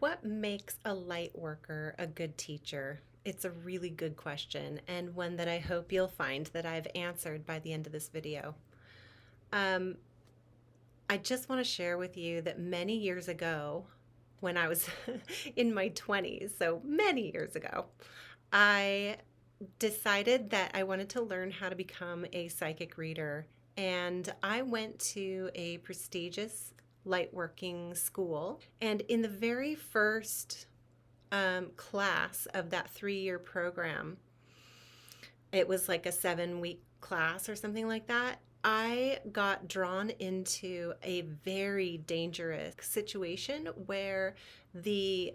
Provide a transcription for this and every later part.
What makes a light worker a good teacher? It's a really good question, and one that I hope you'll find that I've answered by the end of this video. Um, I just want to share with you that many years ago, when I was in my 20s, so many years ago, I decided that I wanted to learn how to become a psychic reader. And I went to a prestigious lightworking school. And in the very first class of that 3-year program, it was like a 7-week class or something like that. I got drawn into a very dangerous situation where the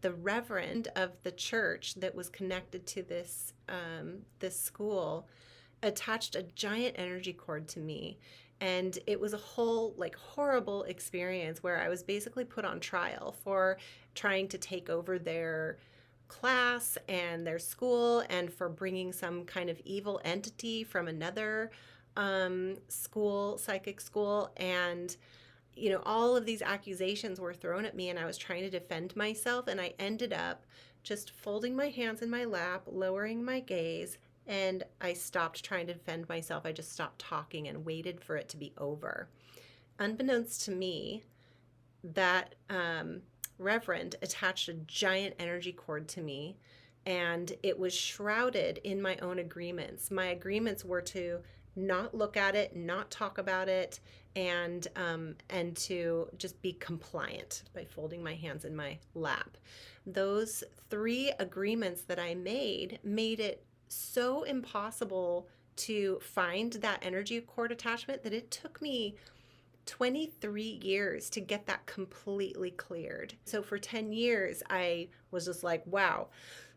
reverend of the church that was connected to this school attached a giant energy cord to me, and it was a whole like horrible experience where I was basically put on trial for trying to take over their class and their school, and for bringing some kind of evil entity from another school, psychic school. And all of these accusations were thrown at me, and I was trying to defend myself, and I ended up just folding my hands in my lap, lowering my gaze, and I stopped trying to defend myself. I just stopped talking and waited for it to be over. Unbeknownst to me, that reverend attached a giant energy cord to me, and it was shrouded in my own agreements. My agreements were to not look at it, not talk about it, and to just be compliant by folding my hands in my lap. Those 3 agreements that I made it so impossible to find that energy cord attachment that it took me 23 years to get that completely cleared. So for 10 years, I was just like, wow,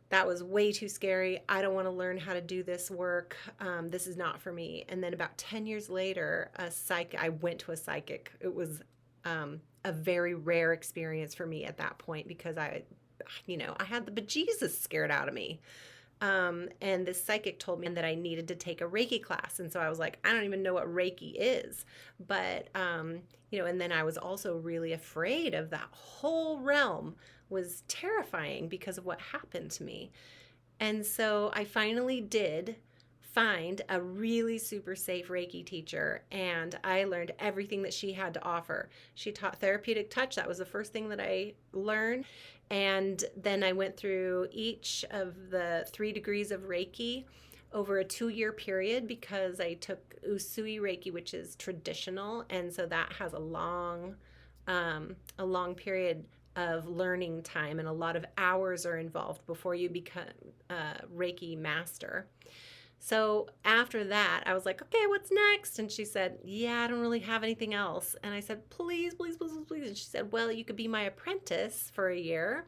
that was way too scary. I don't want to learn how to do this work. This is not for me. And then about 10 years later, I went to a psychic. It was a very rare experience for me at that point, because I had the bejesus scared out of me. And this psychic told me that I needed to take a Reiki class. And so I was like, I don't even know what Reiki is. But, and then I was also really afraid of that whole realm. Was terrifying because of what happened to me. And so I finally did find a really super safe Reiki teacher, and I learned everything that she had to offer. She taught therapeutic touch. That was the first thing that I learned. And then I went through each of the 3 degrees of Reiki over a 2-year period, because I took Usui Reiki, which is traditional. And so that has a long period of learning time, and a lot of hours are involved before you become a Reiki master. So after that, I was like, okay, what's next? And she said, yeah, I don't really have anything else. And I said, please, please, please, please. And she said, well, you could be my apprentice for a year.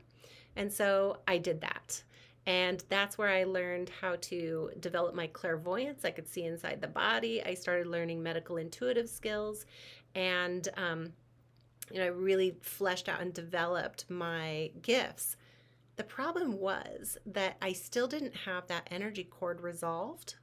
And so I did that. And that's where I learned how to develop my clairvoyance. I could see inside the body. I started learning medical intuitive skills, and I really fleshed out and developed my gifts. The problem was that I still didn't have that energy cord resolved,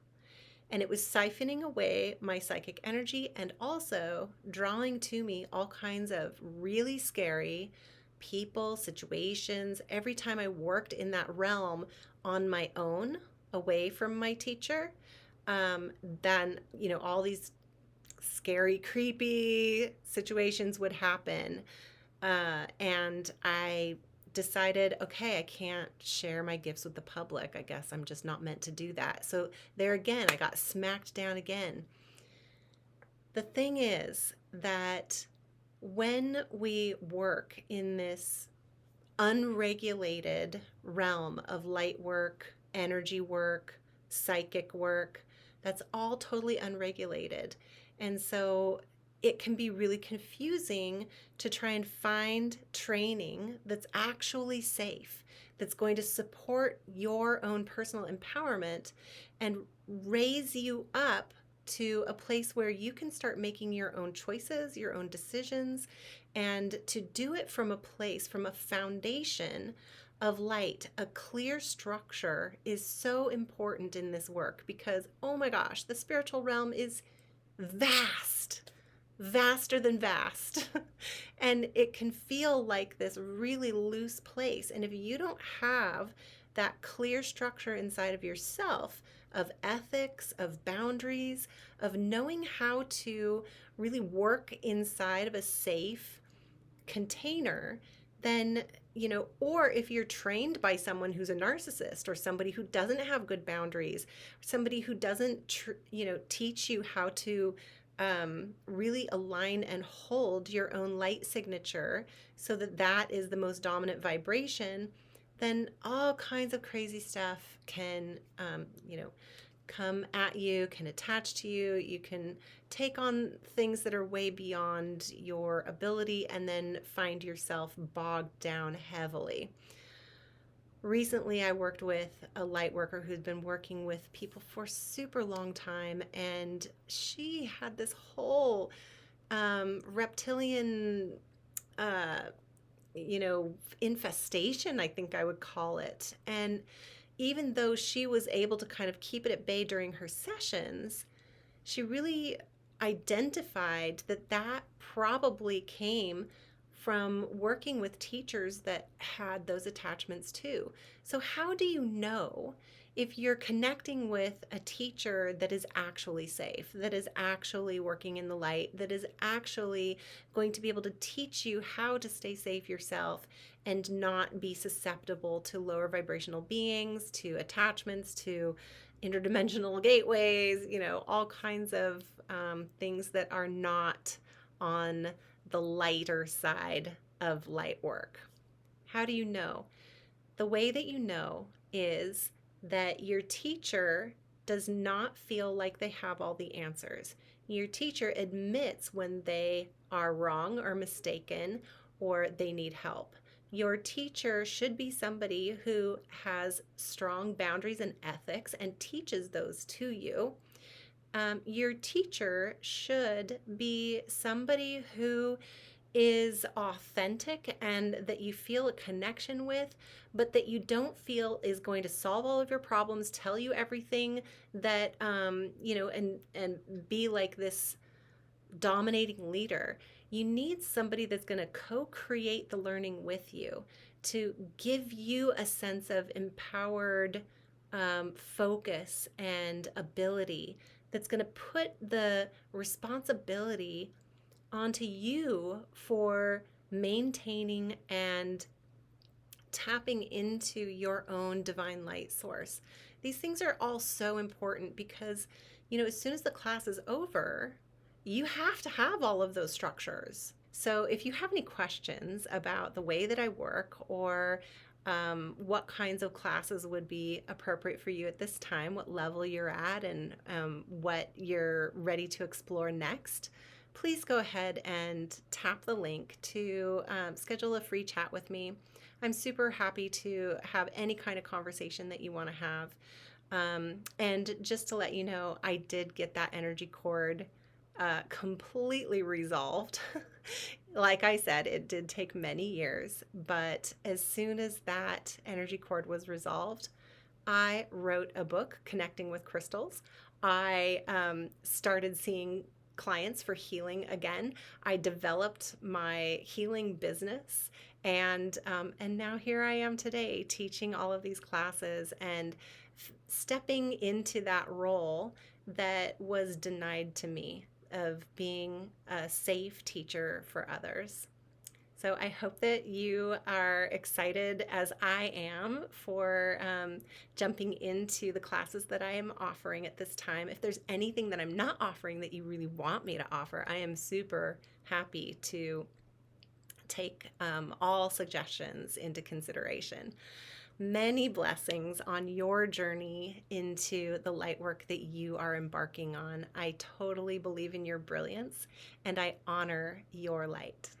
and it was siphoning away my psychic energy, and also drawing to me all kinds of really scary people, situations. Every time I worked in that realm on my own, away from my teacher, then all these scary, creepy situations would happen. And I decided, okay, I can't share my gifts with the public. I guess I'm just not meant to do that. So there again, I got smacked down again. The thing is that when we work in this unregulated realm of light work, energy work, psychic work, that's all totally unregulated. And so it can be really confusing to try and find training that's actually safe, that's going to support your own personal empowerment and raise you up to a place where you can start making your own choices, your own decisions, and to do it from a place, from a foundation of light. A clear structure is so important in this work, because, oh my gosh, the spiritual realm is vast. vaster than vast. And it can feel like this really loose place. And if you don't have that clear structure inside of yourself of ethics, of boundaries, of knowing how to really work inside of a safe container, then, or if you're trained by someone who's a narcissist or somebody who doesn't have good boundaries, somebody who doesn't, teach you how to really align and hold your own light signature so that that is the most dominant vibration, then all kinds of crazy stuff can, come at you, can attach to you. You can take on things that are way beyond your ability and then find yourself bogged down heavily. Recently, I worked with a light worker who'd been working with people for a super long time, and she had this whole reptilian, uh, infestation, I think I would call it. And even though she was able to kind of keep it at bay during her sessions, she really identified that that probably came from working with teachers that had those attachments too. So, how do you know if you're connecting with a teacher that is actually safe, that is actually working in the light, that is actually going to be able to teach you how to stay safe yourself and not be susceptible to lower vibrational beings, to attachments, to interdimensional gateways, all kinds of things that are not on the lighter side of light work? How do you know? The way that you know is that your teacher does not feel like they have all the answers. Your teacher admits when they are wrong or mistaken or they need help. Your teacher should be somebody who has strong boundaries and ethics and teaches those to you. Your teacher should be somebody who is authentic and that you feel a connection with, but that you don't feel is going to solve all of your problems, tell you everything that, and be like this dominating leader. You need somebody that's going to co-create the learning with you to give you a sense of empowered focus and ability that's going to put the responsibility onto you for maintaining and tapping into your own divine light source. These things are all so important because, as soon as the class is over, you have to have all of those structures. So if you have any questions about the way that I work or what kinds of classes would be appropriate for you at this time, what level you're at, and what you're ready to explore next, please go ahead and tap the link to schedule a free chat with me. I'm super happy to have any kind of conversation that you want to have. And just to let you know, I did get that energy cord completely resolved. Like I said, it did take many years, but as soon as that energy cord was resolved, I wrote a book, Connecting with Crystals. I started seeing clients for healing again. I developed my healing business, and now here I am today teaching all of these classes and stepping into that role that was denied to me of being a safe teacher for others. So I hope that you are excited as I am for jumping into the classes that I am offering at this time. If there's anything that I'm not offering that you really want me to offer, I am super happy to take all suggestions into consideration. Many blessings on your journey into the light work that you are embarking on. I totally believe in your brilliance and I honor your light.